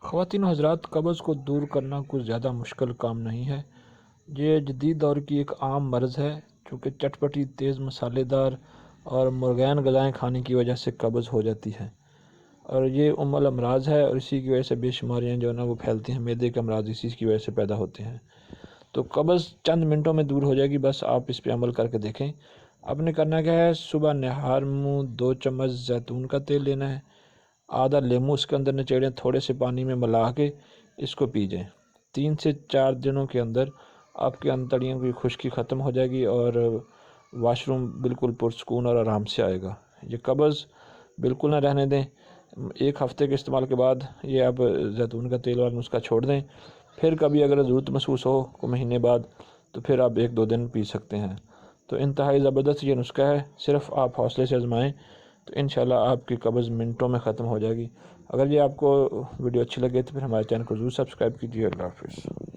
خواتین و حضرات، قبض کو دور کرنا کچھ زیادہ مشکل کام نہیں ہے۔ یہ جدید دور کی ایک عام مرض ہے، چونکہ چٹپٹی، تیز مسالے دار اور مرغین غذائیں کھانے کی وجہ سے قبض ہو جاتی ہے، اور یہ ام الامراض ہے، اور اسی کی وجہ سے بے شماریاں جو ہے نا وہ پھیلتی ہیں۔ معدے کے امراض اسی کی وجہ سے پیدا ہوتے ہیں۔ تو قبض چند منٹوں میں دور ہو جائے گی، بس آپ اس پہ عمل کر کے دیکھیں۔ آپ نے کرنا کیا ہے، صبح نہار منہ 2 چمچ زیتون کا تیل لینا ہے، آدھا لیمو اس کے اندر نچوڑیں، تھوڑے سے پانی میں ملا کے اس کو پی جائیں۔ 3 سے 4 دنوں کے اندر آپ کے انتڑیوں کی خشکی ختم ہو جائے گی، اور واش روم بالکل پرسکون اور آرام سے آئے گا۔ یہ قبض بالکل نہ رہنے دیں۔ 1 ہفتے کے استعمال کے بعد یہ آپ زیتون کا تیل والا نسخہ چھوڑ دیں۔ پھر کبھی اگر ضرورت محسوس ہو کوئی مہینے بعد، تو پھر آپ 1-2 دن پی سکتے ہیں۔ تو انتہائی زبردست یہ نسخہ ہے، صرف آپ حوصلے سے آزمائیں تو انشاءاللہ آپ کی قبض منٹوں میں ختم ہو جائے گی۔ اگر یہ آپ کو ویڈیو اچھی لگے تو پھر ہمارے چینل کو ضرور سبسکرائب کیجیے۔ اللہ حافظ۔